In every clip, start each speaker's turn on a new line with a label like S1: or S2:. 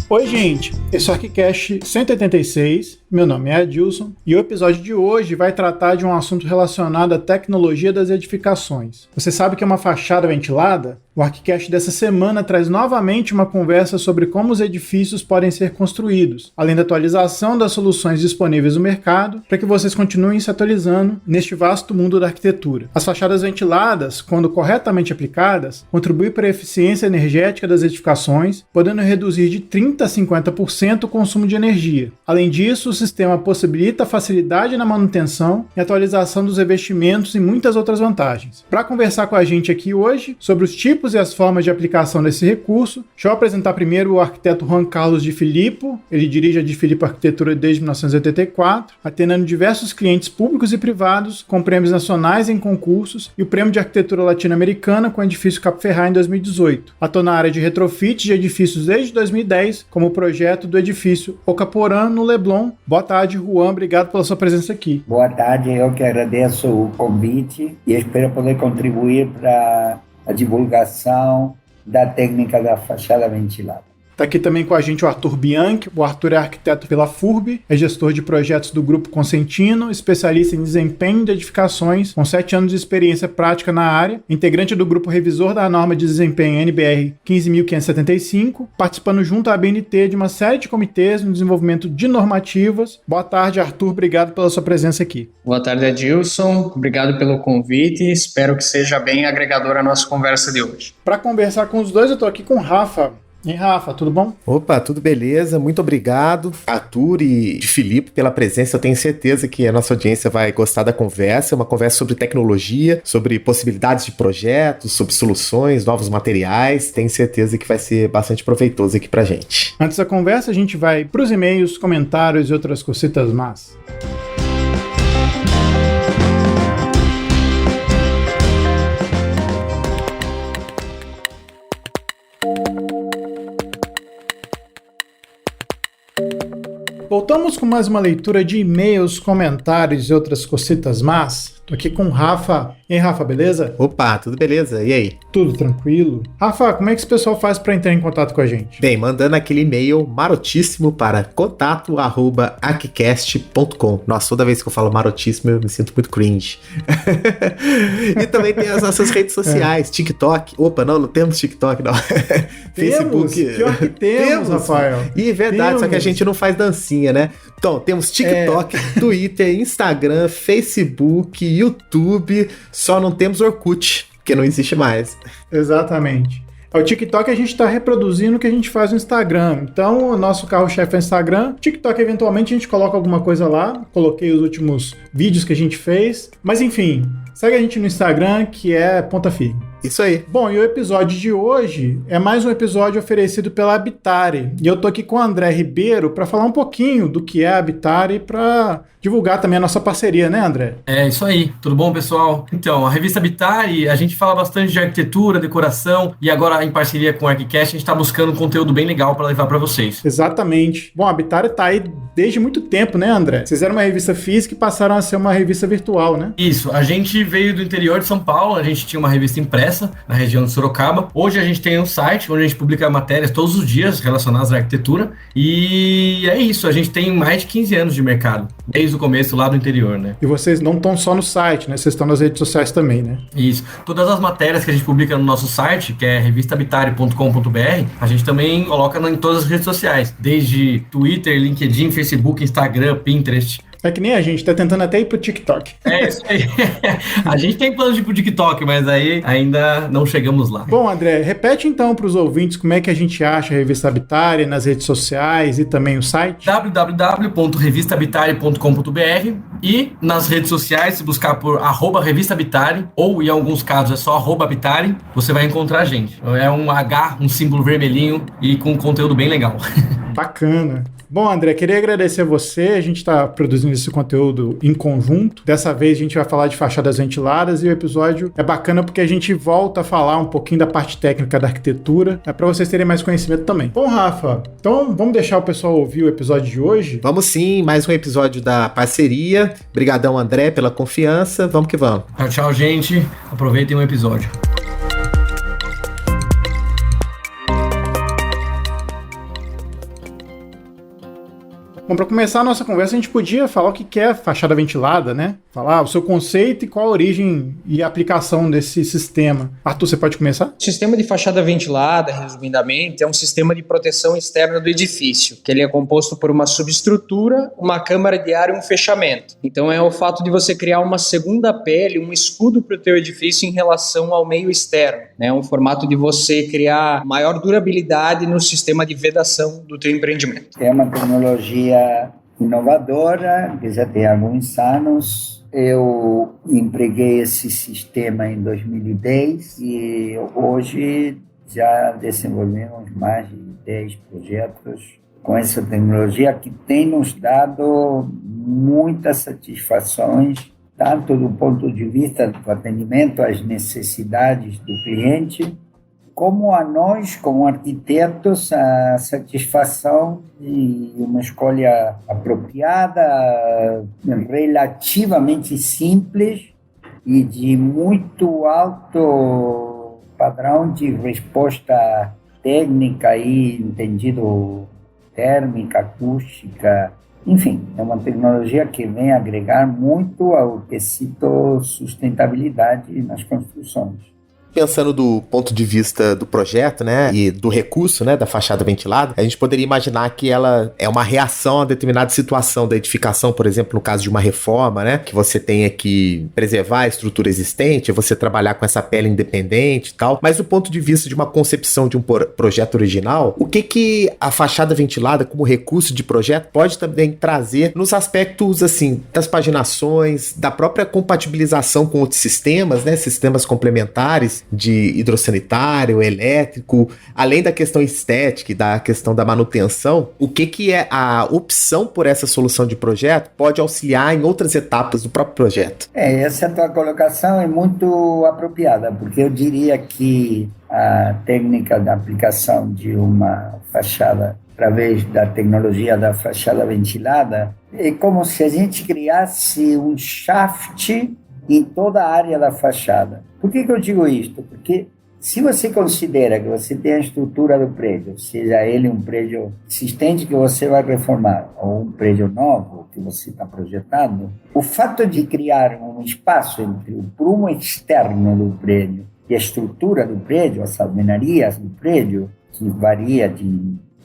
S1: Oi, gente, esse é o ArchiCast 186, meu nome é Adilson, e o episódio de hoje vai tratar de um assunto relacionado à tecnologia das edificações. Você sabe que é uma fachada ventilada? O ArchiCast dessa semana traz novamente uma conversa sobre como os edifícios podem ser construídos, além da atualização das soluções disponíveis no mercado, para que vocês continuem se atualizando neste vasto mundo da arquitetura. As fachadas ventiladas, quando corretamente aplicadas, contribuem para a eficiência energética das edificações, podendo reduzir de 30% a 50% o consumo de energia. Além disso, o sistema possibilita a facilidade na manutenção e atualização dos revestimentos e muitas outras vantagens. Para conversar com a gente aqui hoje sobre os tipos e as formas de aplicação desse recurso, deixa eu apresentar primeiro o arquiteto Juan Carlos de Filippo. Ele dirige a de Filippo Arquitetura desde 1984, atendendo diversos clientes públicos e privados, com prêmios nacionais em concursos e o Prêmio de Arquitetura Latino-Americana com o edifício Capo Ferrari em 2018. Atua na área de retrofit de edifícios desde 2010, como o projeto do edifício Ocaporã, no Leblon. Boa tarde, Juan. Obrigado pela sua presença aqui.
S2: Boa tarde, eu que agradeço o convite e espero poder contribuir para a divulgação da técnica da fachada ventilada.
S1: Está aqui também com a gente o Arthur Bianchi. O Arthur é arquiteto pela FURB, é gestor de projetos do Grupo Consentino, especialista em desempenho de edificações, com 7 anos de experiência prática na área, integrante do Grupo Revisor da Norma de Desempenho NBR 15.575, participando junto à ABNT de uma série de comitês no desenvolvimento de normativas. Boa tarde, Arthur. Obrigado pela sua presença aqui.
S3: Boa tarde, Adilson. Obrigado pelo convite. Espero que seja bem agregadora a nossa conversa de hoje.
S1: Para conversar com os dois, eu estou aqui com o Rafa. E Rafa, tudo bom?
S4: Opa, tudo beleza, muito obrigado, Arthur e Filippo, pela presença. Eu tenho certeza que a nossa audiência vai gostar da conversa, uma conversa sobre tecnologia, sobre possibilidades de projetos, sobre soluções, novos materiais. Tenho certeza que vai ser bastante proveitoso aqui pra gente.
S1: Antes da conversa, a gente vai pros e-mails, comentários e outras cositas más. Voltamos com mais uma leitura de e-mails, comentários e outras cositas más. Tô aqui com o Rafa. E aí, Rafa, beleza?
S4: Opa, tudo beleza? E aí?
S1: Tudo tranquilo. Rafa, como é que esse pessoal faz para entrar em contato com a gente?
S4: Bem, mandando aquele e-mail marotíssimo para contato@archicast.com. Nossa, toda vez que eu falo marotíssimo eu me sinto muito cringe. E também tem as nossas redes sociais, TikTok. Opa, não temos TikTok, não. Facebook.
S1: Pior que temos, Rafael.
S4: E é verdade, só que a gente não faz dancinha, né? Então, temos TikTok, Twitter, Instagram, Facebook, YouTube, só não temos Orkut, porque não existe mais.
S1: Exatamente. O TikTok a gente está reproduzindo o que a gente faz no Instagram. Então, o nosso carro-chefe é o Instagram. TikTok, eventualmente, a gente coloca alguma coisa lá. Coloquei os últimos vídeos que a gente fez. Mas, enfim, segue a gente no Instagram, que é Ponta Firme.
S4: Isso aí.
S1: Bom, e o episódio de hoje é mais um episódio oferecido pela Habitare. E eu tô aqui com o André Ribeiro para falar um pouquinho do que é a Habitare e para divulgar também a nossa parceria, né, André?
S5: É isso aí. Tudo bom, pessoal? Então, a revista Habitare, a gente fala bastante de arquitetura, decoração e agora em parceria com o ArchiCast, a gente está buscando um conteúdo bem legal para levar para vocês.
S1: Exatamente. Bom, a Habitare tá aí desde muito tempo, né, André? Vocês eram uma revista física e passaram a ser uma revista virtual, né?
S5: Isso. A gente veio do interior de São Paulo, a gente tinha uma revista impressa na região de Sorocaba. Hoje a gente tem um site onde a gente publica matérias todos os dias relacionadas à arquitetura e é isso, a gente tem mais de 15 anos de mercado, desde o começo lá do interior, né?
S1: E vocês não estão só no site, né? Vocês estão nas redes sociais também, né?
S5: Isso. Todas as matérias que a gente publica no nosso site, que é revistahabitare.com.br, a gente também coloca em todas as redes sociais, desde Twitter, LinkedIn, Facebook, Instagram, Pinterest.
S1: É que nem a gente, tá tentando até ir pro TikTok.
S5: É isso aí. A gente tem planos de ir pro TikTok, mas aí ainda não chegamos lá.
S1: Bom, André, repete então para os ouvintes como é que a gente acha a Revista Habitare nas redes sociais e também o site.
S5: www.revistahabitare.com.br e nas redes sociais, se buscar por @Revista Habitare ou em alguns casos é só @Habitare, você vai encontrar a gente. É um H, um símbolo vermelhinho e com conteúdo bem legal.
S1: Bacana. Bom, André, queria agradecer a você. A gente está produzindo esse conteúdo em conjunto. Dessa vez a gente vai falar de fachadas ventiladas e o episódio é bacana porque a gente volta a falar um pouquinho da parte técnica da arquitetura, para vocês terem mais conhecimento também. Bom, Rafa, então vamos deixar o pessoal ouvir o episódio de hoje?
S4: Vamos sim, mais um episódio da parceria. Obrigadão, André, pela confiança. Vamos que vamos.
S5: Tchau, tchau, gente. Aproveitem o episódio.
S1: Bom, para começar a nossa conversa, a gente podia falar o que é fachada ventilada, né? Falar o seu conceito e qual a origem e a aplicação desse sistema. Arthur, você pode começar?
S3: O sistema de fachada ventilada, resumidamente, é um sistema de proteção externa do edifício, que ele é composto por uma subestrutura, uma câmara de ar e um fechamento. Então é o fato de você criar uma segunda pele, um escudo para o teu edifício em relação ao meio externo, né? Um formato de você criar maior durabilidade no sistema de vedação do teu empreendimento.
S2: É uma tecnologia inovadora, que já tem alguns anos. Eu empreguei esse sistema em 2010 e hoje já desenvolvemos mais de 10 projetos com essa tecnologia que tem nos dado muitas satisfações, tanto do ponto de vista do atendimento às necessidades do cliente, como a nós, como arquitetos, a satisfação de uma escolha apropriada, relativamente simples e de muito alto padrão de resposta técnica e entendido térmica, acústica. Enfim, é uma tecnologia que vem agregar muito ao quesito sustentabilidade nas construções.
S4: Pensando do ponto de vista do projeto, né, e do recurso, né, da fachada ventilada, a gente poderia imaginar que ela é uma reação a determinada situação da edificação, por exemplo, no caso de uma reforma, né, que você tenha que preservar a estrutura existente, você trabalhar com essa pele independente e tal, mas do ponto de vista de uma concepção de um projeto original, o que a fachada ventilada como recurso de projeto pode também trazer nos aspectos, assim, das paginações, da própria compatibilização com outros sistemas, né, sistemas complementares, de hidrossanitário, elétrico, além da questão estética e da questão da manutenção, o que é a opção por essa solução de projeto pode auxiliar em outras etapas do próprio projeto?
S2: Essa tua colocação é muito apropriada, porque eu diria que a técnica da aplicação de uma fachada através da tecnologia da fachada ventilada é como se a gente criasse um shaft em toda a área da fachada. Por que eu digo isto? Porque se você considera que você tem a estrutura do prédio, seja ele um prédio existente que você vai reformar ou um prédio novo que você está projetando, o fato de criar um espaço entre o prumo externo do prédio e a estrutura do prédio, as alvenarias do prédio, que varia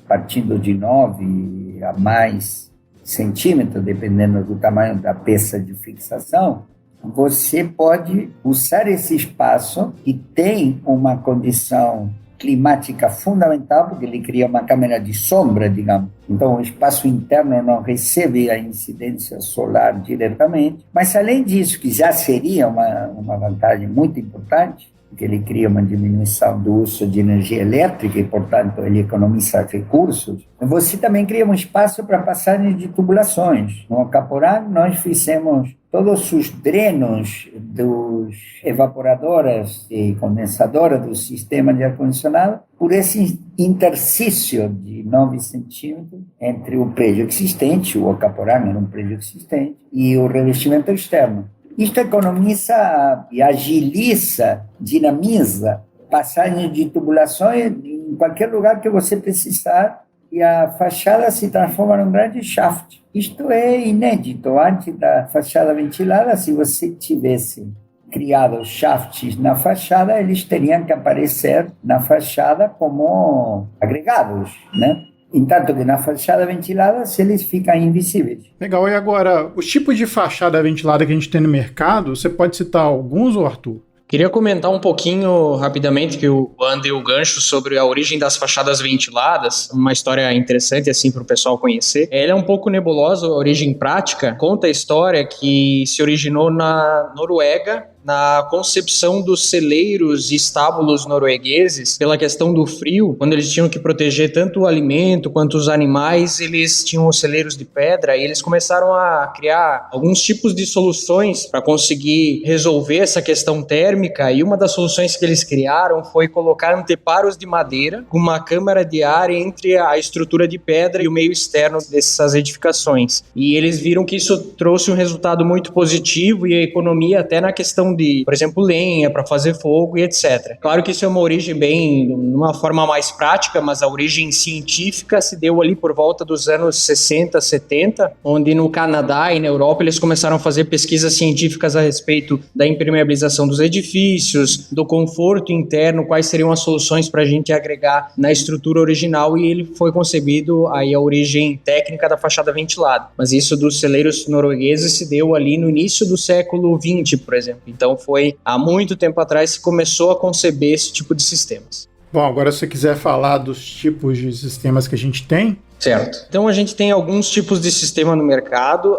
S2: partindo de 9 a mais centímetros, dependendo do tamanho da peça de fixação, você pode usar esse espaço que tem uma condição climática fundamental, porque ele cria uma câmara de sombra, digamos. Então, o espaço interno não recebe a incidência solar diretamente. Mas, além disso, que já seria uma vantagem muito importante, porque ele cria uma diminuição do uso de energia elétrica e, portanto, ele economiza recursos, você também cria um espaço para passagem de tubulações. No Acaporã, nós fizemos todos os drenos dos evaporadoras e condensadoras do sistema de ar-condicionado por esse interstício de 9 centímetros entre o prédio existente, o Acaporã era um prédio existente, e o revestimento externo. Isto economiza e agiliza, dinamiza passagem de tubulações em qualquer lugar que você precisar e a fachada se transforma num grande shaft. Isto é inédito. Antes da fachada ventilada, se você tivesse criado shafts na fachada, eles teriam que aparecer na fachada como agregados, né? Enquanto que na fachada ventilada, eles ficam invisíveis.
S1: Legal. E agora, os tipos de fachada ventilada que a gente tem no mercado, você pode citar alguns, Arthur?
S3: Queria comentar um pouquinho rapidamente que o André deu o gancho sobre a origem das fachadas ventiladas, uma história interessante assim para o pessoal conhecer. Ela é um pouco nebulosa, a origem prática. Conta a história que se originou na Noruega, na concepção dos celeiros e estábulos noruegueses, pela questão do frio, quando eles tinham que proteger tanto o alimento quanto os animais, eles tinham os celeiros de pedra e eles começaram a criar alguns tipos de soluções para conseguir resolver essa questão térmica, e uma das soluções que eles criaram foi colocar anteparos de madeira com uma câmara de ar entre a estrutura de pedra e o meio externo dessas edificações. E eles viram que isso trouxe um resultado muito positivo e a economia até na questão utilização de, por exemplo, lenha para fazer fogo e etc. Claro que isso é uma origem bem, numa forma mais prática, mas a origem científica se deu ali por volta dos anos 60, 70, onde no Canadá e na Europa eles começaram a fazer pesquisas científicas a respeito da impermeabilização dos edifícios, do conforto interno, quais seriam as soluções para a gente agregar na estrutura original, e ele foi concebido aí a origem técnica da fachada ventilada. Mas isso dos celeiros noruegueses se deu ali no início do século XX, por exemplo. Então foi há muito tempo atrás que começou a conceber esse tipo de sistemas.
S1: Bom, agora se você quiser falar dos tipos de sistemas que a gente tem...
S3: Certo. Então a gente tem alguns tipos de sistema no mercado.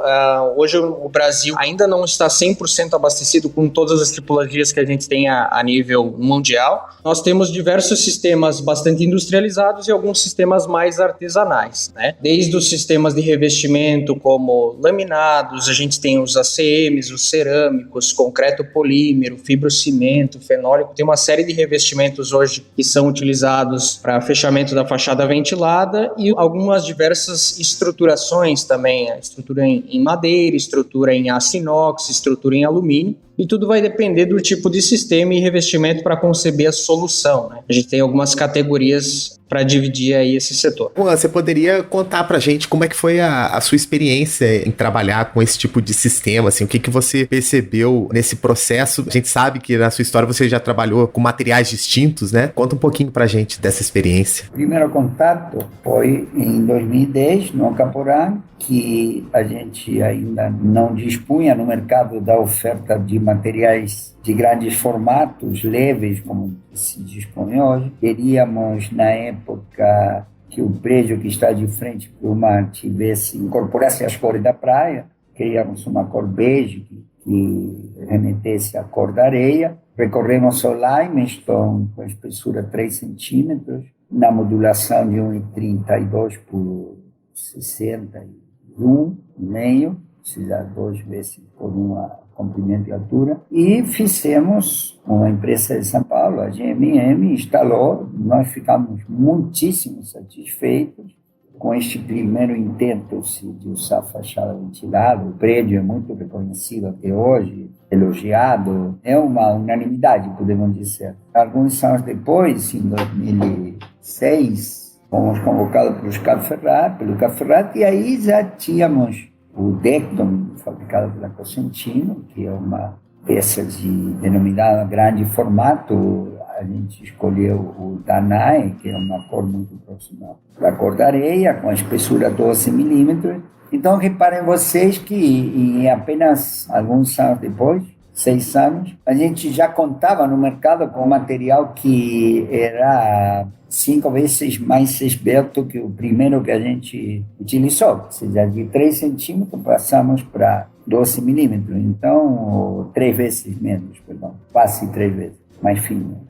S3: Hoje o Brasil ainda não está 100% abastecido com todas as tipologias que a gente tem a nível mundial. Nós temos diversos sistemas bastante industrializados e alguns sistemas mais artesanais, né? Desde os sistemas de revestimento como laminados, a gente tem os ACMs, os cerâmicos, concreto polímero, fibrocimento, fenólico. Tem uma série de revestimentos hoje que são utilizados para fechamento da fachada ventilada e algumas diversas estruturações também, a estrutura em madeira, estrutura em aço inox, estrutura em alumínio, e tudo vai depender do tipo de sistema e revestimento para conceber a solução, né? A gente tem algumas categorias para dividir aí esse setor.
S4: Você poderia contar pra gente como é que foi a sua experiência em trabalhar com esse tipo de sistema, assim, o que você percebeu nesse processo? A gente sabe que na sua história você já trabalhou com materiais distintos, né? Conta um pouquinho pra gente dessa experiência.
S2: O primeiro contato foi em 2010, no Caporã, que a gente ainda não dispunha no mercado da oferta de materiais de grandes formatos, leves, como se dispõe hoje. Queríamos, na época, que o prédio que está de frente para o mar incorporasse as cores da praia. Queríamos uma cor bege que remetesse à cor da areia. Recorremos ao limestone com espessura 3 centímetros, na modulação de 1,32 por 61,5, ou seja, 2 vezes por 1 comprimento e altura, e fizemos uma empresa de São Paulo, a GMM, instalou. Nós ficamos muitíssimo satisfeitos com este primeiro intento de usar fachada ventilada. O prédio é muito reconhecido até hoje, elogiado, é uma unanimidade, podemos dizer. Alguns anos depois, em 2006, fomos convocados pelo Caferrat, e aí já tínhamos o Decton, fabricado pela Cosentino, que é uma peça denominada grande formato. A gente escolheu o Danae, que é uma cor muito próxima da cor da areia, com a espessura 12 milímetros. Então, reparem vocês que em apenas alguns anos depois, 6 anos, a gente já contava no mercado com material que era 5 vezes mais esbelto que o primeiro que a gente utilizou. Ou seja, de 3 centímetros passamos para 12 milímetros. Então, 3 vezes menos, quase 3 vezes mais fino.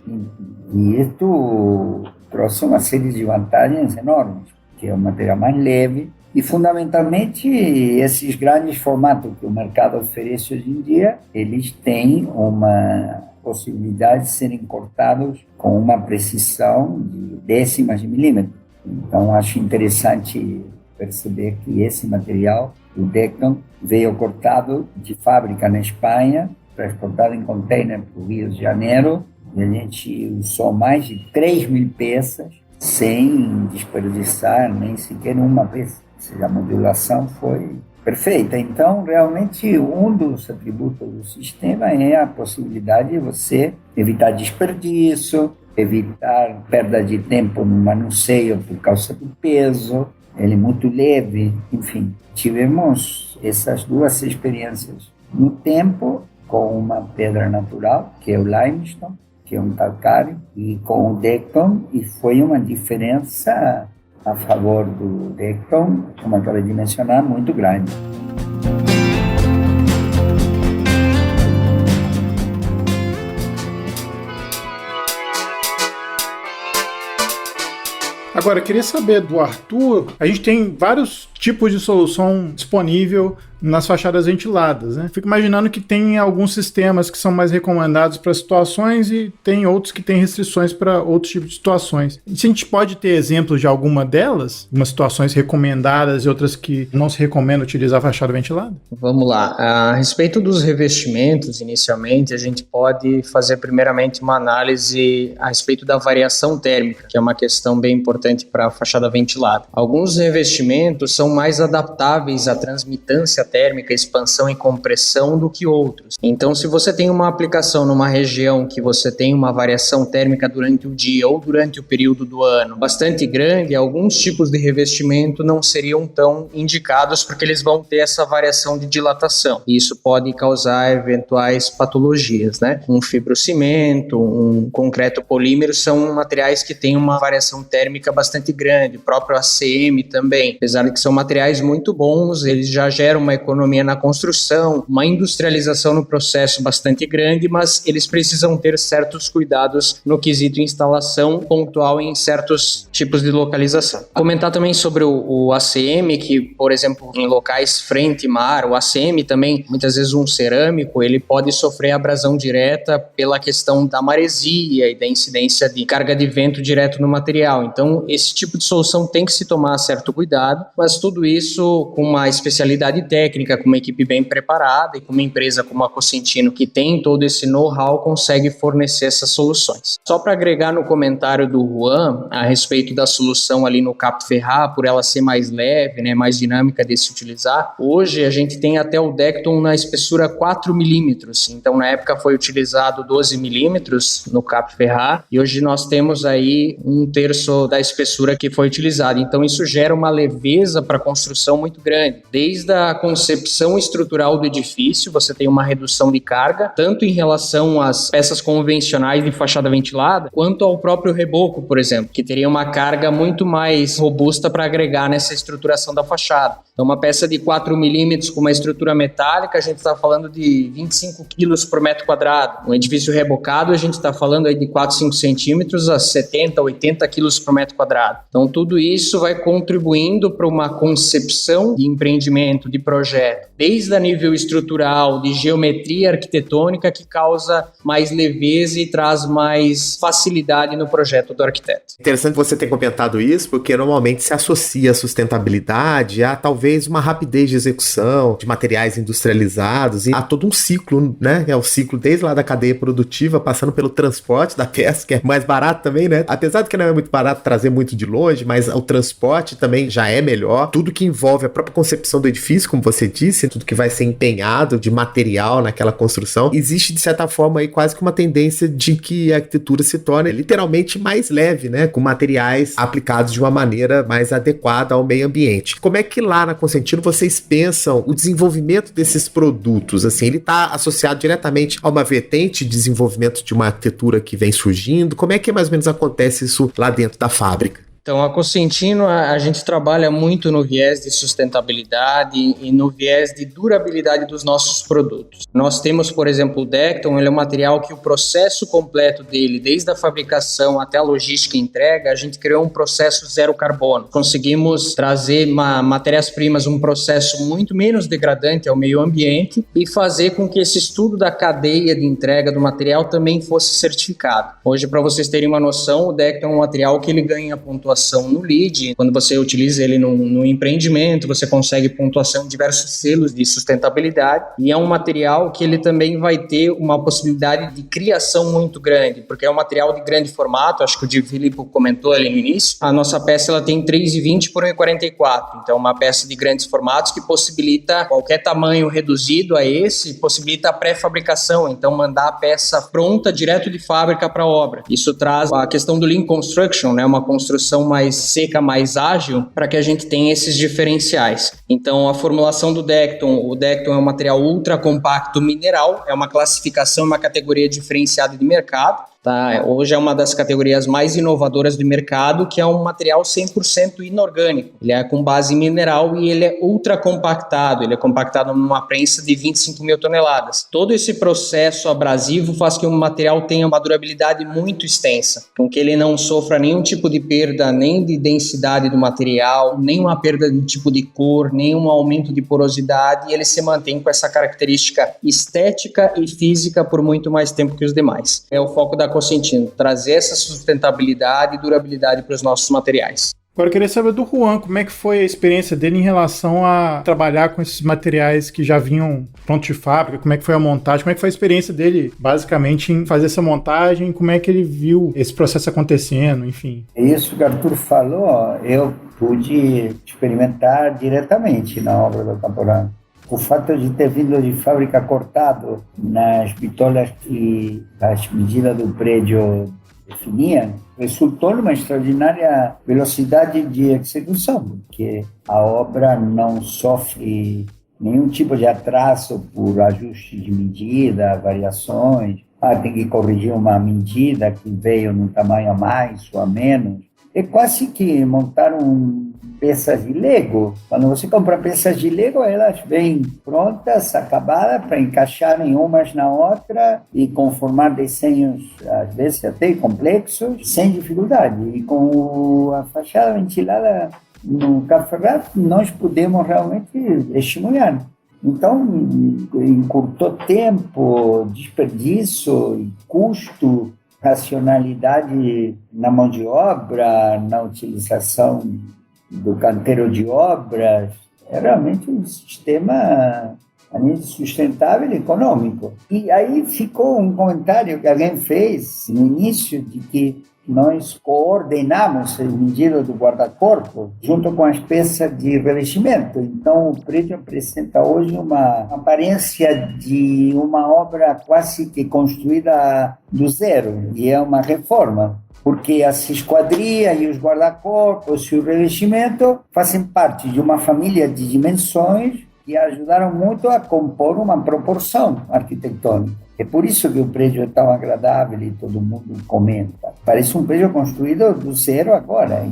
S2: E isto trouxe uma série de vantagens enormes, que é um material mais leve. E, fundamentalmente, esses grandes formatos que o mercado oferece hoje em dia, eles têm uma possibilidade de serem cortados com uma precisão de décimas de milímetro. Então, acho interessante perceber que esse material, o Decton, veio cortado de fábrica na Espanha, transportado em container para o Rio de Janeiro, e a gente usou mais de 3.000 peças sem desperdiçar nem sequer uma peça. Ou seja, a modulação foi perfeita. Então, realmente, um dos atributos do sistema é a possibilidade de você evitar desperdício, evitar perda de tempo no manuseio por causa do peso. Ele é muito leve. Enfim, tivemos essas duas experiências no tempo, com uma pedra natural, que é o limestone, que é um calcário, e com o Decton, e foi uma diferença a favor do Decton, como acabei de mencionar, muito grande.
S1: Agora, eu queria saber do Arthur, a gente tem vários tipos de solução disponível nas fachadas ventiladas, né? Fico imaginando que tem alguns sistemas que são mais recomendados para situações e tem outros que têm restrições para outros tipos de situações. Se a gente pode ter exemplos de alguma delas, umas situações recomendadas e outras que não se recomenda utilizar fachada ventilada?
S3: Vamos lá. A respeito dos revestimentos, inicialmente, a gente pode fazer primeiramente uma análise a respeito da variação térmica, que é uma questão bem importante para a fachada ventilada. Alguns revestimentos são mais adaptáveis à transmitância térmica, expansão e compressão do que outros. Então, se você tem uma aplicação numa região que você tem uma variação térmica durante o dia ou durante o período do ano bastante grande, alguns tipos de revestimento não seriam tão indicados porque eles vão ter essa variação de dilatação. E isso pode causar eventuais patologias, né? Um fibrocimento, um concreto polímero são materiais que têm uma variação térmica bastante grande. O próprio ACM também, apesar de que são materiais muito bons, eles já geram uma economia na construção, uma industrialização no processo bastante grande, mas eles precisam ter certos cuidados no quesito instalação pontual em certos tipos de localização. Comentar também sobre o ACM, que, por exemplo, em locais frente mar, o ACM também, muitas vezes um cerâmico, ele pode sofrer abrasão direta pela questão da maresia e da incidência de carga de vento direto no material. Então, esse tipo de solução tem que se tomar certo cuidado, mas tudo isso com uma especialidade técnica, com uma equipe bem preparada e com uma empresa como a Cosentino, que tem todo esse know-how, consegue fornecer essas soluções. Só para agregar no comentário do Juan, a respeito da solução ali no Cap Ferrat, por ela ser mais leve, né, mais dinâmica de se utilizar, hoje a gente tem até o Decton na espessura 4 milímetros, então na época foi utilizado 12 milímetros no Cap Ferrat e hoje nós temos aí 1/3 da espessura que foi utilizada, então isso gera uma leveza para a construção muito grande, desde a concepção estrutural do edifício, você tem uma redução de carga, tanto em relação às peças convencionais de fachada ventilada, quanto ao próprio reboco, por exemplo, que teria uma carga muito mais robusta para agregar nessa estruturação da fachada. Então, uma peça de 4 milímetros com uma estrutura metálica, a gente está falando de 25 quilos por metro quadrado. Um edifício rebocado, a gente está falando aí de 4, 5 centímetros a 70, 80 quilos por metro quadrado. Então, tudo isso vai contribuindo para uma concepção de empreendimento, de projeto, desde a nível estrutural, de geometria arquitetônica, que causa mais leveza e traz mais facilidade no projeto do arquiteto.
S4: Interessante você ter comentado isso, porque normalmente se associa a sustentabilidade a talvez uma rapidez de execução, de materiais industrializados e a todo um ciclo, né? É o ciclo desde lá da cadeia produtiva, passando pelo transporte da peça, que é mais barato também, né? Apesar de que não é muito barato trazer muito de longe, mas o transporte também já é melhor. Tudo que envolve a própria concepção do edifício, como você disse, tudo que vai ser empenhado de material naquela construção, existe de certa forma aí quase que uma tendência de que a arquitetura se torne literalmente mais leve, né? Com materiais aplicados de uma maneira mais adequada ao meio ambiente. Como é que lá na Cosentino vocês pensam o desenvolvimento desses produtos? Assim, ele está associado diretamente a uma vertente de desenvolvimento de uma arquitetura que vem surgindo? Como é que mais ou menos acontece isso lá dentro da fábrica?
S3: Então, a Cosentino, a gente trabalha muito no viés de sustentabilidade e no viés de durabilidade dos nossos produtos. Nós temos, por exemplo, o Decton, ele é um material que o processo completo dele, desde a fabricação até a logística e entrega, a gente criou um processo zero carbono. Conseguimos trazer matérias-primas, um processo muito menos degradante ao meio ambiente e fazer com que esse estudo da cadeia de entrega do material também fosse certificado. Hoje, para vocês terem uma noção, o Decton é um material que ele ganha pontuação no LEED. Quando você utiliza ele no empreendimento, você consegue pontuação em diversos selos de sustentabilidade e é um material que ele também vai ter uma possibilidade de criação muito grande, porque é um material de grande formato, acho que o Filipe comentou ali no início. A nossa peça ela tem 3,20 por 1,44, então é uma peça de grandes formatos que possibilita qualquer tamanho reduzido a esse, possibilita a pré-fabricação, então mandar a peça pronta direto de fábrica para a obra. Isso traz a questão do Lean Construction, né, uma construção mais seca, mais ágil, para que a gente tenha esses diferenciais. Então, a formulação do Decton, o Decton é um material ultra compacto mineral, é uma classificação, uma categoria diferenciada de mercado. Tá? Hoje é uma das categorias mais inovadoras do mercado, que é um material 100% inorgânico. Ele é com base mineral e ele é ultra compactado. Ele é compactado numa prensa de 25 mil toneladas. Todo esse processo abrasivo faz que o material tenha uma durabilidade muito extensa, com que ele não sofra nenhum tipo de perda, nem de densidade do material, nem uma perda de tipo de cor, nenhum aumento de porosidade, e ele se mantém com essa característica estética e física por muito mais tempo que os demais. É o foco da Cosentino, trazer essa sustentabilidade e durabilidade para os nossos materiais.
S1: Agora eu queria saber do Juan, como é que foi a experiência dele em relação a trabalhar com esses materiais que já vinham prontos de fábrica, como é que foi a montagem, como é que foi a experiência dele, basicamente, em fazer essa montagem, como é que ele viu esse processo acontecendo, enfim.
S2: Isso que o Arthur falou, eu pude experimentar diretamente na obra do Camporano. O fato de ter vindo de fábrica cortado nas bitolas que as medidas do prédio definiam, resultou numa extraordinária velocidade de execução, porque a obra não sofre nenhum tipo de atraso por ajuste de medida, variações. Tem que corrigir uma medida que veio num tamanho a mais ou a menos. É quase que montar peças de Lego. Quando você compra peças de Lego, elas vêm prontas, acabadas, para encaixarem umas na outra e conformar desenhos, às vezes até complexos, sem dificuldade. E com a fachada ventilada no Carferrat, nós pudemos realmente estimular. Então, encurtou tempo, desperdício, custo, racionalidade na mão de obra, na utilização do canteiro de obras. É realmente um sistema sustentável e econômico. E aí ficou um comentário que alguém fez no início de que nós coordenamos as medidas do guarda-corpo junto com as peças de revestimento. Então, o prédio apresenta hoje uma aparência de uma obra quase que construída do zero, e é uma reforma, porque as esquadrias e os guarda-corpos e o revestimento fazem parte de uma família de dimensões que ajudaram muito a compor uma proporção arquitetônica. É por isso que o prédio é tão agradável e todo mundo comenta. Parece um prédio construído do zero agora,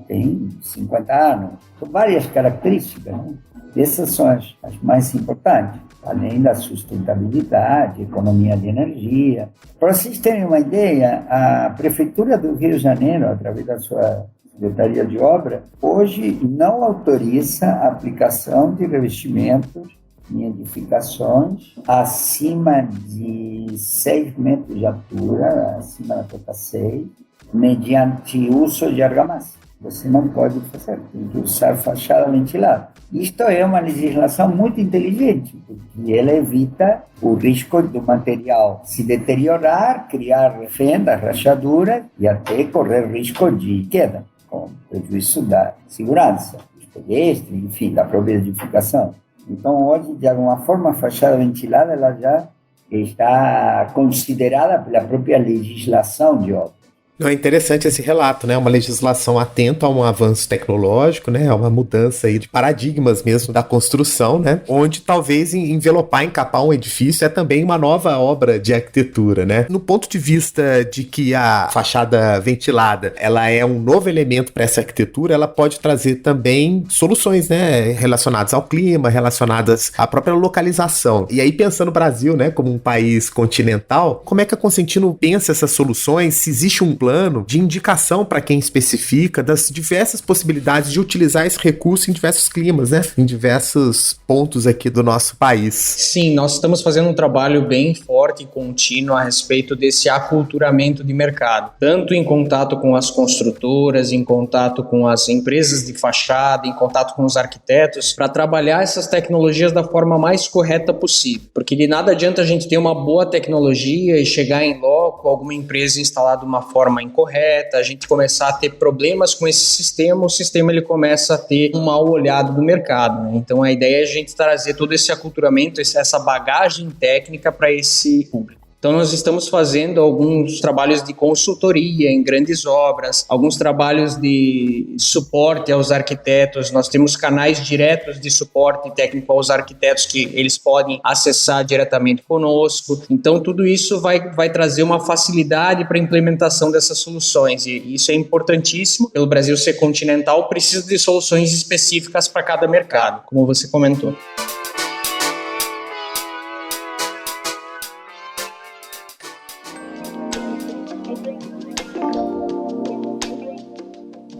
S2: tem 50 anos. São várias características, né? Essas são as mais importantes, além da sustentabilidade, economia de energia. Para vocês terem uma ideia, a Prefeitura do Rio de Janeiro, através da sua Secretaria de Obra, hoje não autoriza a aplicação de revestimentos em edificações acima de 6 metros de altura, acima da cota 6, mediante uso de argamassa. Você não pode fazer, tem que usar fachada ventilada. Isto é uma legislação muito inteligente, porque ela evita o risco do material se deteriorar, criar fendas, rachaduras e até correr risco de queda, com prejuízo da segurança dos pedestres, enfim, da própria edificação. Então, hoje, de alguma forma, a fachada ventilada ela já está considerada pela própria legislação de obra.
S4: É interessante esse relato, né? Uma legislação atenta a um avanço tecnológico, né? A uma mudança aí de paradigmas mesmo da construção, né? Onde talvez envelopar, encapar um edifício é também uma nova obra de arquitetura, né? No ponto de vista de que a fachada ventilada, ela é um novo elemento para essa arquitetura, ela pode trazer também soluções, né? Relacionadas ao clima, relacionadas à própria localização. E aí, pensando no Brasil, né? Como um país continental, como é que a Cosentino pensa essas soluções? Se existe um plano de indicação para quem especifica das diversas possibilidades de utilizar esse recurso em diversos climas, né? Em diversos pontos aqui do nosso país.
S3: Sim, nós estamos fazendo um trabalho bem forte e contínuo a respeito desse aculturamento de mercado, tanto em contato com as construtoras, em contato com as empresas de fachada, em contato com os arquitetos, para trabalhar essas tecnologias da forma mais correta possível, porque de nada adianta a gente ter uma boa tecnologia e chegar em loco, alguma empresa instalar de uma forma incorreta, a gente começar a ter problemas com esse sistema, o sistema ele começa a ter um mau olhado do mercado, né? Então a ideia é a gente trazer todo esse aculturamento, essa bagagem técnica para esse público. Então nós estamos fazendo alguns trabalhos de consultoria em grandes obras, alguns trabalhos de suporte aos arquitetos. Nós temos canais diretos de suporte técnico aos arquitetos que eles podem acessar diretamente conosco. Então tudo isso vai trazer uma facilidade para a implementação dessas soluções, e isso é importantíssimo. Pelo Brasil ser continental, precisa de soluções específicas para cada mercado, como você comentou.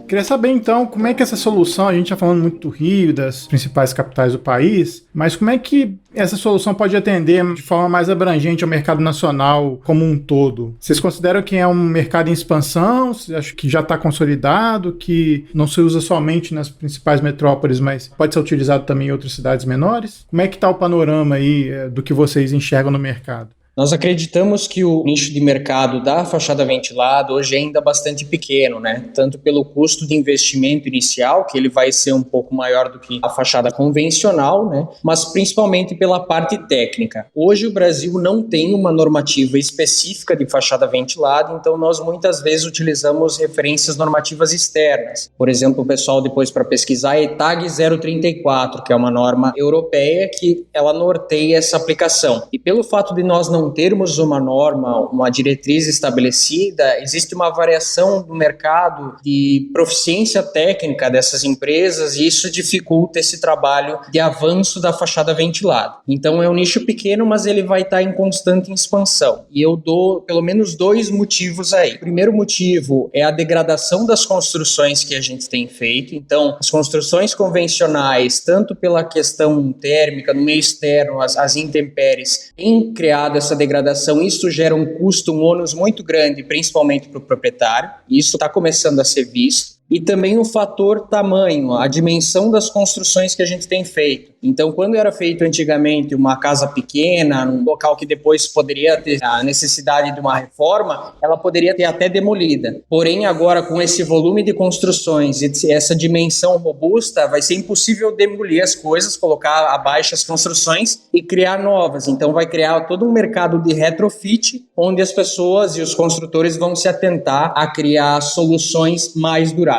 S1: Queria saber, então, como é que essa solução, a gente está falando muito do Rio, das principais capitais do país, mas como é que essa solução pode atender de forma mais abrangente ao mercado nacional como um todo? Vocês consideram que é um mercado em expansão? Vocês acham que já está consolidado, que não se usa somente nas principais metrópoles, mas pode ser utilizado também em outras cidades menores? Como é que está o panorama aí do que vocês enxergam no mercado?
S3: Nós acreditamos que o nicho de mercado da fachada ventilada hoje é ainda bastante pequeno, né? Tanto pelo custo de investimento inicial, que ele vai ser um pouco maior do que a fachada convencional, né? Mas principalmente pela parte técnica. Hoje o Brasil não tem uma normativa específica de fachada ventilada, então nós muitas vezes utilizamos referências normativas externas. Por exemplo, o pessoal depois para pesquisar é ETAG 034, que é uma norma europeia que ela norteia essa aplicação. E pelo fato de nós não termos uma norma, uma diretriz estabelecida, existe uma variação do mercado de proficiência técnica dessas empresas e isso dificulta esse trabalho de avanço da fachada ventilada. Então é um nicho pequeno, mas ele vai estar em constante expansão. E eu dou pelo menos 2 motivos aí. O primeiro motivo é a degradação das construções que a gente tem feito. Então, as construções convencionais, tanto pela questão térmica, no meio externo, as intempéries, têm criado essa degradação. Isso gera um custo, um ônus muito grande, principalmente para o proprietário. Isso está começando a ser visto. E também o fator tamanho, a dimensão das construções que a gente tem feito. Então, quando era feito antigamente uma casa pequena, num local que depois poderia ter a necessidade de uma reforma, ela poderia ter até demolida. Porém, agora com esse volume de construções e essa dimensão robusta, vai ser impossível demolir as coisas, colocar abaixo as construções e criar novas. Então, vai criar todo um mercado de retrofit, onde as pessoas e os construtores vão se atentar a criar soluções mais duráveis.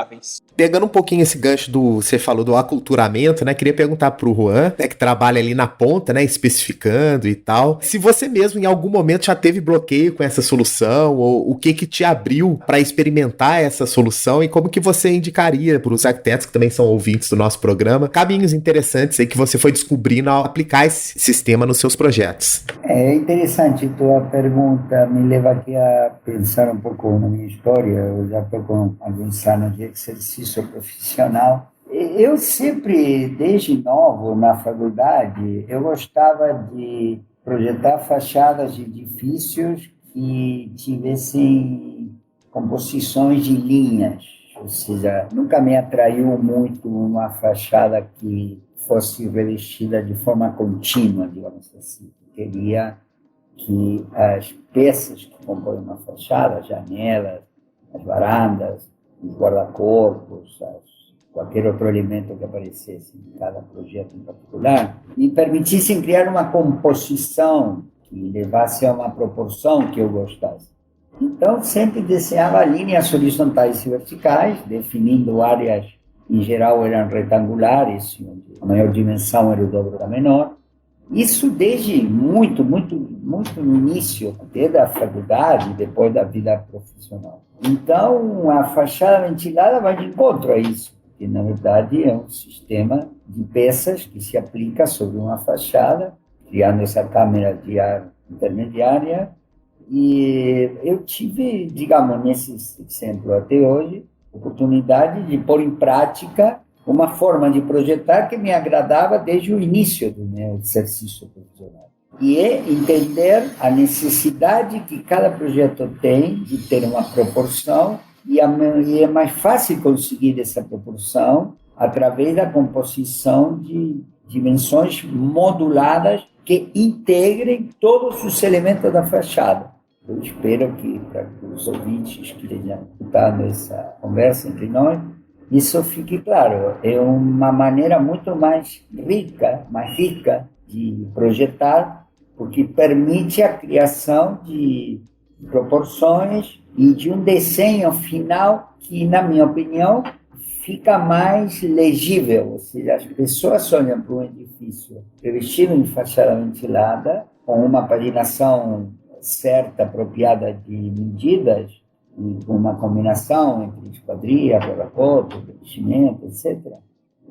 S4: Pegando um pouquinho esse gancho você falou do aculturamento, né? Queria perguntar pro Juan, né, que trabalha ali na ponta, né, especificando e tal, se você mesmo em algum momento já teve bloqueio com essa solução, ou o que te abriu para experimentar essa solução e como que você indicaria para os arquitetos que também são ouvintes do nosso programa, caminhos interessantes aí que você foi descobrindo ao aplicar esse sistema nos seus projetos.
S2: É interessante tua pergunta, me leva aqui a pensar um pouco na minha história. Eu já estou com alguns anos de exercício profissional. Eu sempre, desde novo, na faculdade, eu gostava de projetar fachadas de edifícios que tivessem composições de linhas, ou seja, nunca me atraiu muito uma fachada que fosse revestida de forma contínua, digamos assim. Eu queria que as peças que compõem uma fachada, as janelas, as varandas, os guarda-corpos, qualquer outro elemento que aparecesse em cada projeto em particular, me permitissem criar uma composição que levasse a uma proporção que eu gostasse. Então, sempre desenhava linhas horizontais e verticais, definindo áreas, em geral eram retangulares, onde a maior dimensão era o dobro da menor. Isso desde muito no início, até da faculdade, depois da vida profissional. Então, a fachada ventilada vai de encontro a isso, porque, na verdade, é um sistema de peças que se aplica sobre uma fachada, criando essa câmara de ar intermediária. E eu tive, digamos, nesse exemplo até hoje, oportunidade de pôr em prática uma forma de projetar que me agradava desde o início do meu exercício profissional. E é entender a necessidade que cada projeto tem de ter uma proporção, e é mais fácil conseguir essa proporção através da composição de dimensões moduladas que integrem todos os elementos da fachada. Eu espero que, para os ouvintes que tenham escutado essa conversa entre nós, isso fique claro. É uma maneira muito mais rica de projetar, porque permite a criação de proporções e de um desenho final que, na minha opinião, fica mais legível. Ou seja, as pessoas olham para um edifício revestido em fachada ventilada, com uma paginação certa, apropriada de medidas, e com uma combinação entre esquadria, roda-corpo, revestimento, etc.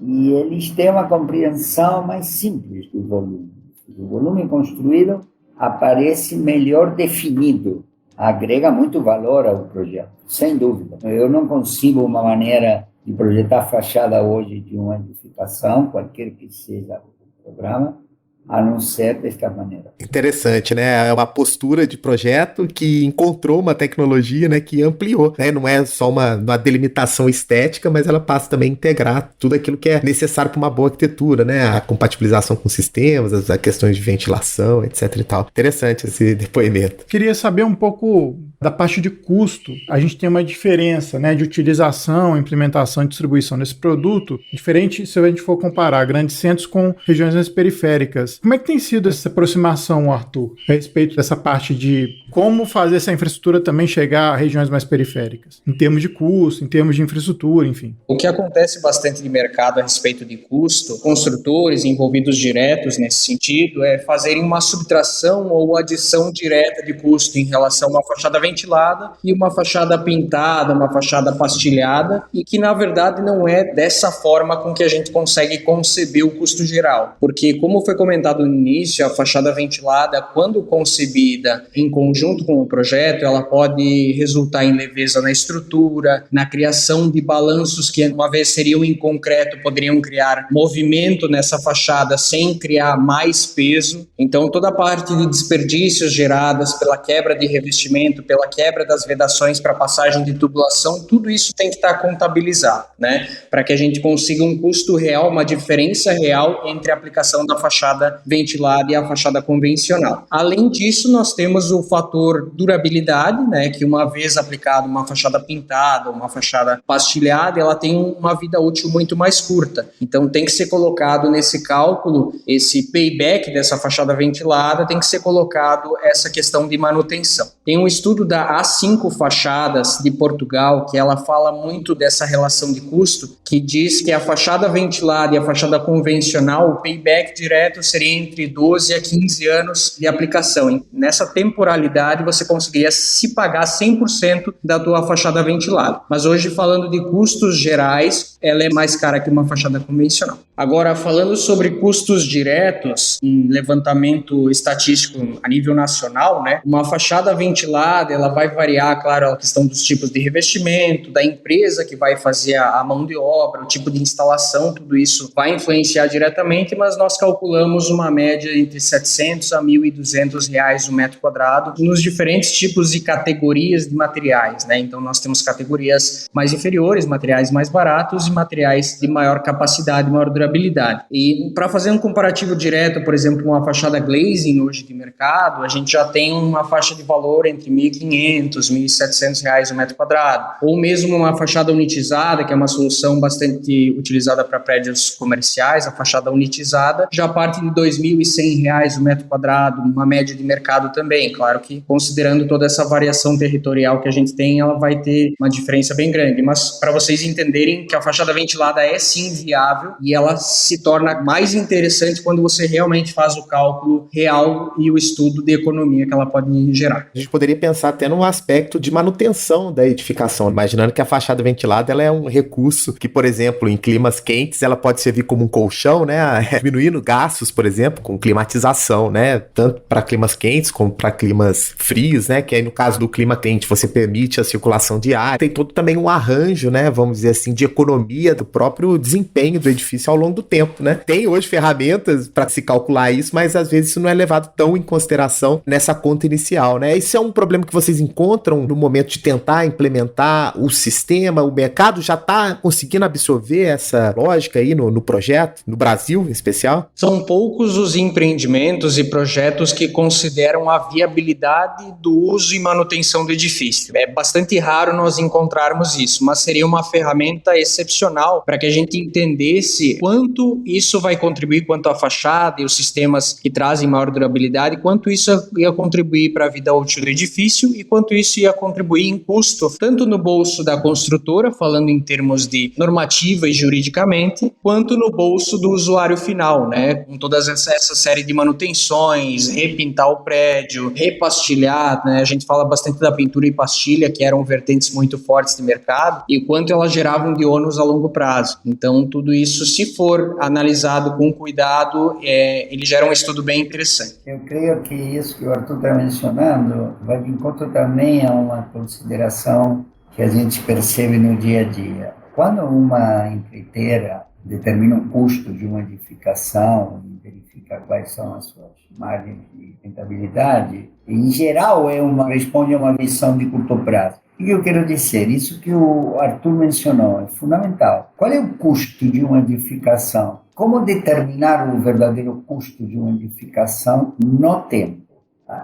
S2: E eles têm uma compreensão mais simples do volume. O volume construído aparece melhor definido, agrega muito valor ao projeto, sem dúvida. Eu não consigo uma maneira de projetar a fachada hoje de uma edificação, qualquer que seja o programa, a não ser desta maneira.
S4: Interessante, né? É uma postura de projeto que encontrou uma tecnologia, né, que ampliou, né? Não é só uma delimitação estética, mas ela passa também a integrar tudo aquilo que é necessário para uma boa arquitetura, né? A compatibilização com sistemas, as questões de ventilação, etc e tal. Interessante esse depoimento.
S1: Queria saber um pouco da parte de custo. A gente tem uma diferença, né, de utilização, implementação e distribuição desse produto, diferente se a gente for comparar grandes centros com regiões mais periféricas. Como é que tem sido essa aproximação, Arthur, a respeito dessa parte de como fazer essa infraestrutura também chegar a regiões mais periféricas, em termos de custo, em termos de infraestrutura, enfim?
S3: O que acontece bastante de mercado a respeito de custo, construtores envolvidos diretos nesse sentido, é fazerem uma subtração ou adição direta de custo em relação a uma fachada ventilada e uma fachada pintada, uma fachada pastilhada, e que na verdade não é dessa forma com que a gente consegue conceber o custo geral, porque como foi comentado no início, a fachada ventilada, quando concebida em conjunto com o projeto, ela pode resultar em leveza na estrutura, na criação de balanços que, uma vez seriam em concreto, poderiam criar movimento nessa fachada sem criar mais peso. Então, toda a parte de desperdícios geradas pela quebra de revestimento, pela quebra das vedações para passagem de tubulação, tudo isso tem que estar contabilizado, né? Para que a gente consiga um custo real, uma diferença real entre a aplicação da fachada ventilada e a fachada convencional. Além disso, nós temos o fator durabilidade, né, que uma vez aplicada uma fachada pintada, uma fachada pastilhada, ela tem uma vida útil muito mais curta. Então tem que ser colocado nesse cálculo, esse payback dessa fachada ventilada, tem que ser colocado essa questão de manutenção. Tem um estudo da A5 Fachadas de Portugal, que ela fala muito dessa relação de custo, que diz que a fachada ventilada e a fachada convencional, o payback direto seria entre 12 a 15 anos de aplicação. Nessa temporalidade, você conseguiria se pagar 100% da tua fachada ventilada. Mas hoje, falando de custos gerais, ela é mais cara que uma fachada convencional. Agora, falando sobre custos diretos, em levantamento estatístico a nível nacional, né, uma fachada ventilada, ela vai variar, claro, a questão dos tipos de revestimento, da empresa que vai fazer a mão de obra, o tipo de instalação, tudo isso vai influenciar diretamente, mas nós calculamos uma média entre R$700 a R$1.200 o metro quadrado nos diferentes tipos e categorias de materiais, né? Então nós temos categorias mais inferiores, materiais mais baratos e materiais de maior capacidade, maior durabilidade. E para fazer um comparativo direto, por exemplo, uma fachada glazing hoje de mercado, a gente já tem uma faixa de valor entre R$1.500, R$1.700 o metro quadrado. Ou mesmo uma fachada unitizada, que é uma solução bastante utilizada para prédios comerciais, a fachada unitizada, já parte de R$2.100 o metro quadrado, uma média de mercado também. Claro que, considerando toda essa variação territorial que a gente tem, ela vai ter uma diferença bem grande. Mas para vocês entenderem que a fachada ventilada é sim viável e ela se torna mais interessante quando você realmente faz o cálculo real e o estudo de economia que ela pode gerar.
S4: A gente poderia pensar até num aspecto de manutenção da edificação, imaginando que a fachada ventilada ela é um recurso que, por exemplo, em climas quentes, ela pode servir como um colchão, né, diminuindo gastos, por exemplo, com climatização, né, tanto para climas quentes como para climas frios, né, que aí no caso do clima quente você permite a circulação de ar, tem todo também um arranjo, né, vamos dizer assim, de economia do próprio desempenho do edifício ao longo do tempo, né. Tem hoje ferramentas para se calcular isso, mas às vezes isso não é levado tão em consideração nessa conta inicial, né. Isso é um problema que vocês encontram no momento de tentar implementar o sistema, o mercado já está conseguindo absorver essa lógica aí no projeto, no Brasil em especial?
S3: São poucos os empreendimentos e projetos que consideram a viabilidade durabilidade do uso e manutenção do edifício. É bastante raro nós encontrarmos isso, mas seria uma ferramenta excepcional para que a gente entendesse quanto isso vai contribuir quanto à fachada e os sistemas que trazem maior durabilidade, quanto isso ia contribuir para a vida útil do edifício e quanto isso ia contribuir em custo, tanto no bolso da construtora, falando em termos de normativa e juridicamente, quanto no bolso do usuário final, né? Com toda essa série de manutenções, repintar o prédio, repastilhar, né? A gente fala bastante da pintura e pastilha, que eram vertentes muito fortes de mercado, e o quanto elas geravam de ônus a longo prazo. Então, tudo isso, se for analisado com cuidado, ele gera um estudo bem interessante.
S2: Eu creio que isso que o Arthur está mencionando vai de encontro também a uma consideração que a gente percebe no dia a dia. Quando uma empreiteira determina o custo de uma edificação e verifica quais são as suas margens de rentabilidade, em geral responde a uma visão de curto prazo. O que eu quero dizer? Isso que o Arthur mencionou é fundamental. Qual é o custo de uma edificação? Como determinar o verdadeiro custo de uma edificação no tempo?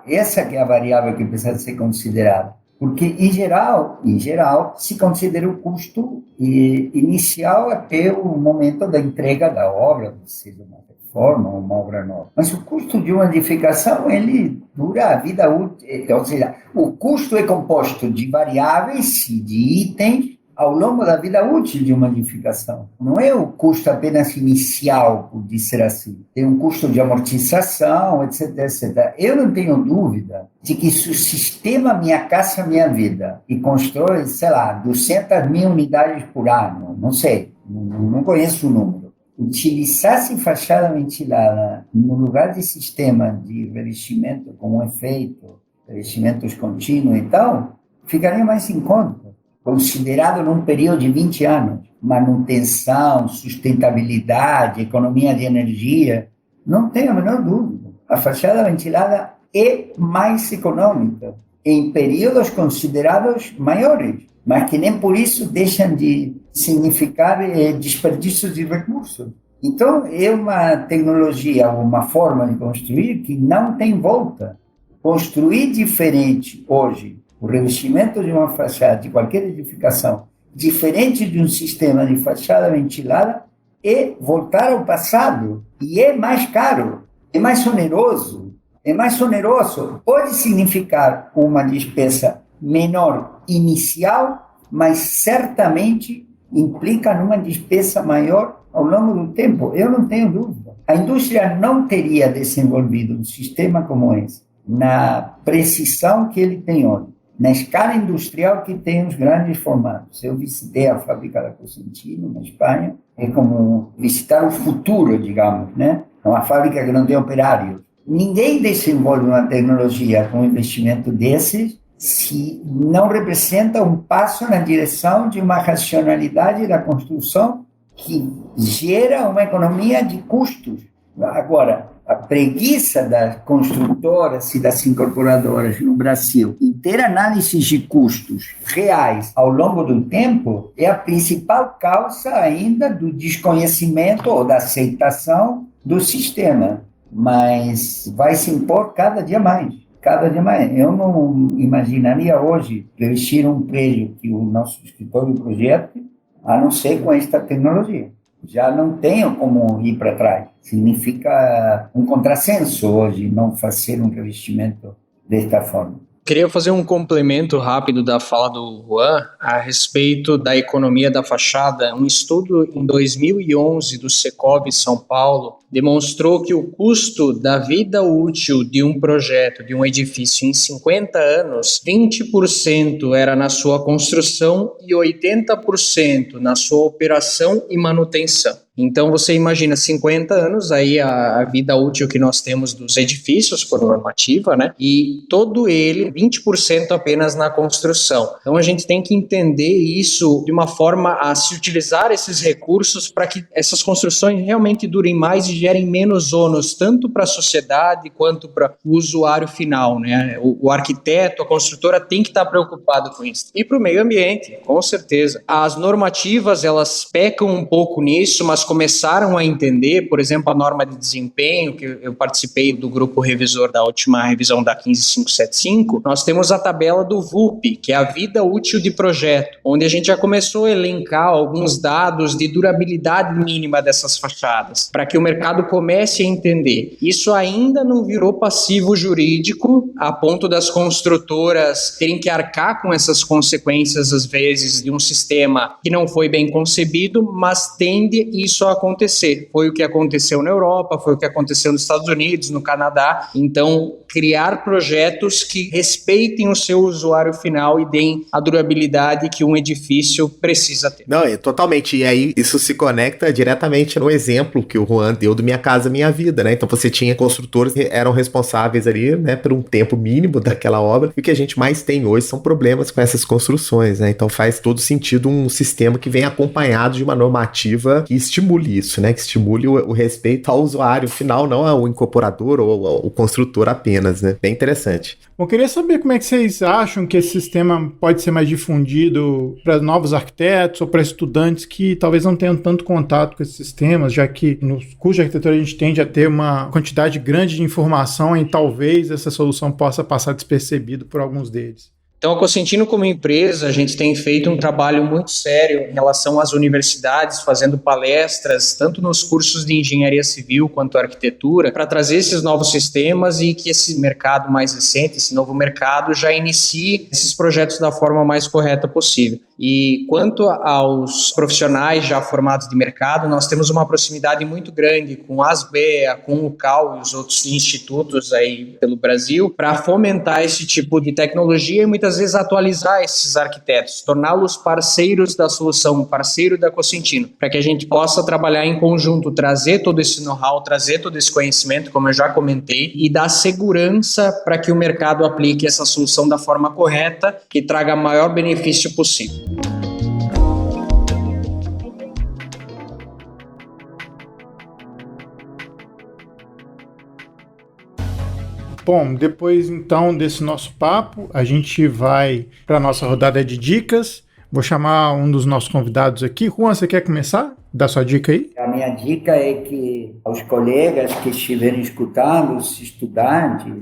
S2: Essa que é a variável que precisa ser considerada. Porque, em geral, se considera o custo inicial até o momento da entrega da obra, seja uma reforma ou uma obra nova. Mas o custo de uma edificação, ele dura a vida útil. Ou seja, o custo é composto de variáveis e de itens ao longo da vida útil de uma edificação. Não é o custo apenas inicial, por dizer assim. Tem um custo de amortização, etc, etc. Eu não tenho dúvida de que se o sistema Minha Casa Minha Vida e constrói, 200.000 unidades por ano, não sei, não conheço o número, utilizasse fachada ventilada no lugar de sistema de revestimento com efeito, revestimentos contínuos e tal, ficaria mais em conta. Considerado num período de 20 anos, manutenção, sustentabilidade, economia de energia, não tenho a menor dúvida. A fachada ventilada é mais econômica em períodos considerados maiores, mas que nem por isso deixam de significar desperdícios de recursos. Então, é uma tecnologia, uma forma de construir que não tem volta. Construir diferente hoje, o revestimento de uma fachada, de qualquer edificação, diferente de um sistema de fachada ventilada, é voltar ao passado. E é mais caro, é mais oneroso. Pode significar uma despesa menor inicial, mas certamente implica numa despesa maior ao longo do tempo. Eu não tenho dúvida. A indústria não teria desenvolvido um sistema como esse, na precisão que ele tem hoje, na escala industrial que tem os grandes formatos. Eu visitei a fábrica da Cosentino, na Espanha, é como visitar o futuro, digamos, né? É uma fábrica que não tem operários. Ninguém desenvolve uma tecnologia com um investimento desses se não representa um passo na direção de uma racionalidade da construção que gera uma economia de custos. Agora, a preguiça das construtoras e das incorporadoras no Brasil em ter análises de custos reais ao longo do tempo é a principal causa ainda do desconhecimento ou da aceitação do sistema. Mas vai se impor cada dia mais. Eu não imaginaria hoje revestir um prédio que o nosso escritório projete, a não ser com esta tecnologia. Já não tenho como ir para trás. Significa um contrassenso hoje não fazer um revestimento desta forma.
S3: Queria fazer um complemento rápido da fala do Juan a respeito da economia da fachada. Um estudo em 2011 do Secovi São Paulo demonstrou que o custo da vida útil de um projeto, de um edifício em 50 anos, 20% era na sua construção e 80% na sua operação e manutenção. Então você imagina 50 anos, aí a vida útil que nós temos dos edifícios por normativa, né? E todo ele, 20% apenas na construção. Então a gente tem que entender isso de uma forma a se utilizar esses recursos para que essas construções realmente durem mais e gerem menos ônus tanto para a sociedade quanto para o usuário final, né? O arquiteto, a construtora tem que estar preocupado com isso. E para o meio ambiente, com certeza. As normativas, elas pecam um pouco nisso, mas começaram a entender, por exemplo, a norma de desempenho, que eu participei do grupo revisor da última revisão da 15575, nós temos a tabela do VUP, que é a vida útil de projeto, onde a gente já começou a elencar alguns dados de durabilidade mínima dessas fachadas, para que o mercado comece a entender. Isso ainda não virou passivo jurídico, a ponto das construtoras terem que arcar com essas consequências, às vezes, de um sistema que não foi bem concebido, mas tende isso a acontecer. Foi o que aconteceu na Europa, foi o que aconteceu nos Estados Unidos, no Canadá. Então, criar projetos que respeitem o seu usuário final e deem a durabilidade que um edifício precisa ter.
S4: Não, totalmente. E aí, isso se conecta diretamente no exemplo que o Juan deu do Minha Casa Minha Vida, né? Então, você tinha construtores que eram responsáveis ali, né, por um tempo mínimo daquela obra. E o que a gente mais tem hoje são problemas com essas construções, né? Então, faz todo sentido um sistema que vem acompanhado de uma normativa que estimule isso, né? Que estimule o respeito ao usuário final, não ao incorporador ou ao construtor apenas, né? Bem interessante.
S1: Bom, queria saber como é que vocês acham que esse sistema pode ser mais difundido para novos arquitetos ou para estudantes que talvez não tenham tanto contato com esses sistemas, já que nos cursos de arquitetura a gente tende a ter uma quantidade grande de informação e talvez essa solução possa passar despercebido por alguns deles.
S3: Então, a Cosentino, como empresa, a gente tem feito um trabalho muito sério em relação às universidades, fazendo palestras, tanto nos cursos de engenharia civil quanto arquitetura, para trazer esses novos sistemas e que esse mercado mais recente, esse novo mercado, já inicie esses projetos da forma mais correta possível. E quanto aos profissionais já formados de mercado, nós temos uma proximidade muito grande com a ASBEA, com o CAL e os outros institutos aí pelo Brasil, para fomentar esse tipo de tecnologia e muitas vezes atualizar esses arquitetos, torná-los parceiros da solução, parceiro da Cosentino, para que a gente possa trabalhar em conjunto, trazer todo esse know-how, trazer todo esse conhecimento, como eu já comentei, e dar segurança para que o mercado aplique essa solução da forma correta, que traga maior benefício possível.
S1: Bom, depois então desse nosso papo, a gente vai para a nossa rodada de dicas. Vou chamar um dos nossos convidados aqui. Juan, você quer começar? Dá sua dica aí.
S2: A minha dica é que aos colegas que estiverem escutando, os estudantes,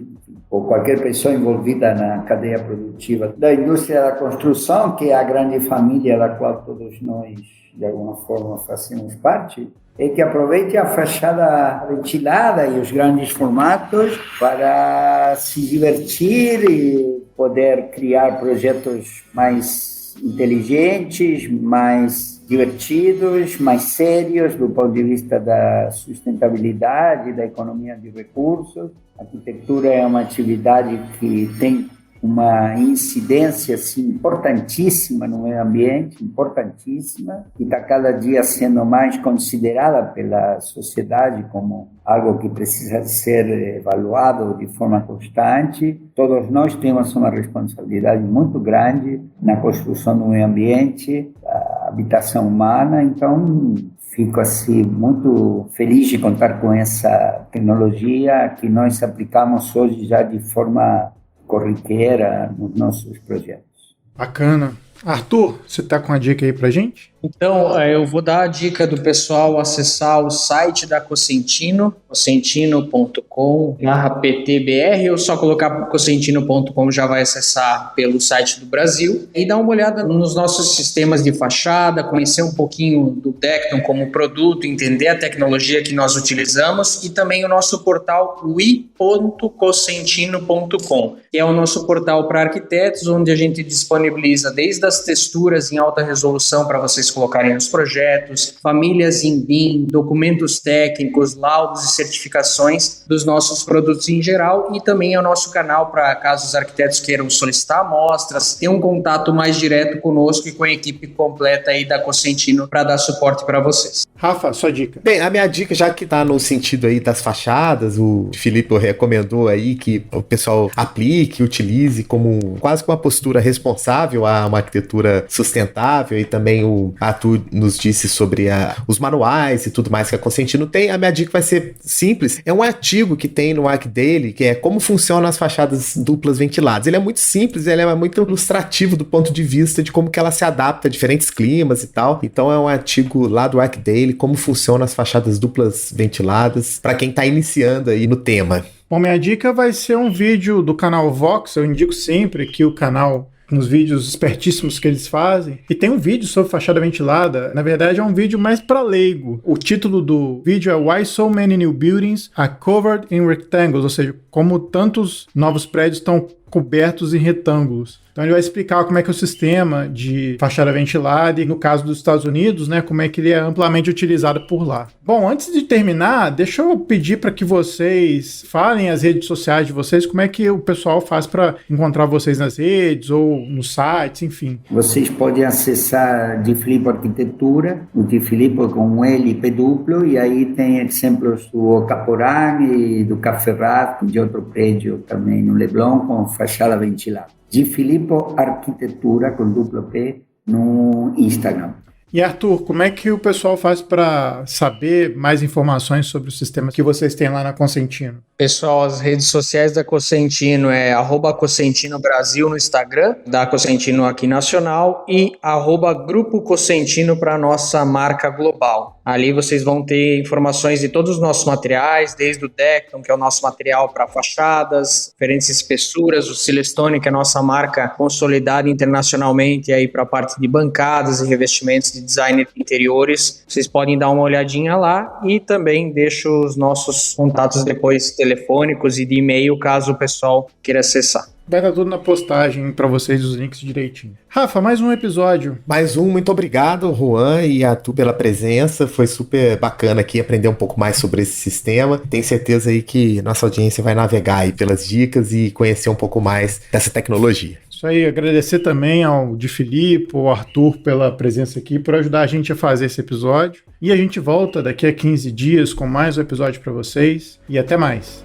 S2: ou qualquer pessoa envolvida na cadeia produtiva da indústria da construção, que é a grande família da qual todos nós, de alguma forma, fazemos parte, é que aproveite a fachada ventilada e os grandes formatos para se divertir e poder criar projetos mais inteligentes, mais divertidos, mais sérios do ponto de vista da sustentabilidade, da economia de recursos. A arquitetura é uma atividade que tem uma incidência assim, importantíssima no meio ambiente, importantíssima, e está cada dia sendo mais considerada pela sociedade como algo que precisa ser evaluado de forma constante. Todos nós temos uma responsabilidade muito grande na construção do meio ambiente, da habitação humana, então fico assim muito feliz de contar com essa tecnologia que nós aplicamos hoje já de forma corriqueira nos nossos projetos.
S1: Bacana. Arthur, você está com a dica aí pra gente?
S3: Então, eu vou dar a dica do pessoal acessar o site da Cosentino, cosentino.com/ptbr, ou só colocar cosentino.com já vai acessar pelo site do Brasil, e dar uma olhada nos nossos sistemas de fachada, conhecer um pouquinho do Tecton como produto, entender a tecnologia que nós utilizamos, e também o nosso portal wi.cosentino.com, que é o nosso portal para arquitetos, onde a gente disponibiliza desde as texturas em alta resolução para vocês colocarem nos projetos, famílias em BIM, documentos técnicos, laudos e certificações dos nossos produtos em geral, e também é o nosso canal para caso os arquitetos queiram solicitar amostras, ter um contato mais direto conosco e com a equipe completa aí da Cosentino para dar suporte para vocês.
S1: Rafa, sua dica.
S4: Bem, a minha dica, já que tá no sentido aí das fachadas, o Felipe recomendou aí que o pessoal aplique, utilize como quase que uma postura responsável a uma arquitetura arquitetura sustentável, e também o Arthur nos disse sobre os manuais e tudo mais que a Cosentino tem. A minha dica vai ser simples. É um artigo que tem no ArcDaily, que é como funcionam as fachadas duplas ventiladas. Ele é muito simples, ele é muito ilustrativo do ponto de vista de como que ela se adapta a diferentes climas e tal. Então é um artigo lá do ArcDaily, como funcionam as fachadas duplas ventiladas, para quem está iniciando aí no tema.
S1: Bom, minha dica vai ser um vídeo do canal Vox. Eu indico sempre que o canal, nos vídeos espertíssimos que eles fazem. E tem um vídeo sobre fachada ventilada. Na verdade, é um vídeo mais para leigo. O título do vídeo é Why So Many New Buildings Are Covered in Rectangles, ou seja, como tantos novos prédios estão cobertos em retângulos. Então ele vai explicar como é que é o sistema de fachada ventilada e, no caso dos Estados Unidos, né, como é que ele é amplamente utilizado por lá. Bom, antes de terminar, deixa eu pedir para que vocês falem as redes sociais de vocês, como é que o pessoal faz para encontrar vocês nas redes ou nos sites, enfim.
S2: Vocês podem acessar Di Filippo Arquitetura, o Di Filippo com um L e P duplo, e aí tem exemplos do Caporani, do Cafferrat, de outro prédio também no Leblon, com fachada ventilada. Di Filippo Arquitetura, com duplo P, no Instagram.
S1: E Arthur, como é que o pessoal faz para saber mais informações sobre o sistema que vocês têm lá na Cosentino?
S3: Pessoal, as redes sociais da Cosentino é @Cosentino Brasil no Instagram, da Cosentino aqui nacional, e @Grupo Cosentino para nossa marca global. Ali vocês vão ter informações de todos os nossos materiais, desde o Decton, que é o nosso material para fachadas, diferentes espessuras, o Silestone, que é a nossa marca consolidada internacionalmente aí para a parte de bancadas e revestimentos de design de interiores. Vocês podem dar uma olhadinha lá, e também deixo os nossos contatos depois telefônicos e de e-mail, caso o pessoal queira acessar.
S1: Vai estar tudo na postagem para vocês, os links direitinho. Rafa, mais um episódio.
S4: Mais um, muito obrigado, Juan e Arthur, pela presença. Foi super bacana aqui aprender um pouco mais sobre esse sistema. Tenho certeza aí que nossa audiência vai navegar aí pelas dicas e conhecer um pouco mais dessa tecnologia.
S1: Isso aí, agradecer também ao Di Filippo, ao Arthur pela presença aqui, por ajudar a gente a fazer esse episódio. E a gente volta daqui a 15 dias com mais um episódio para vocês. E até mais.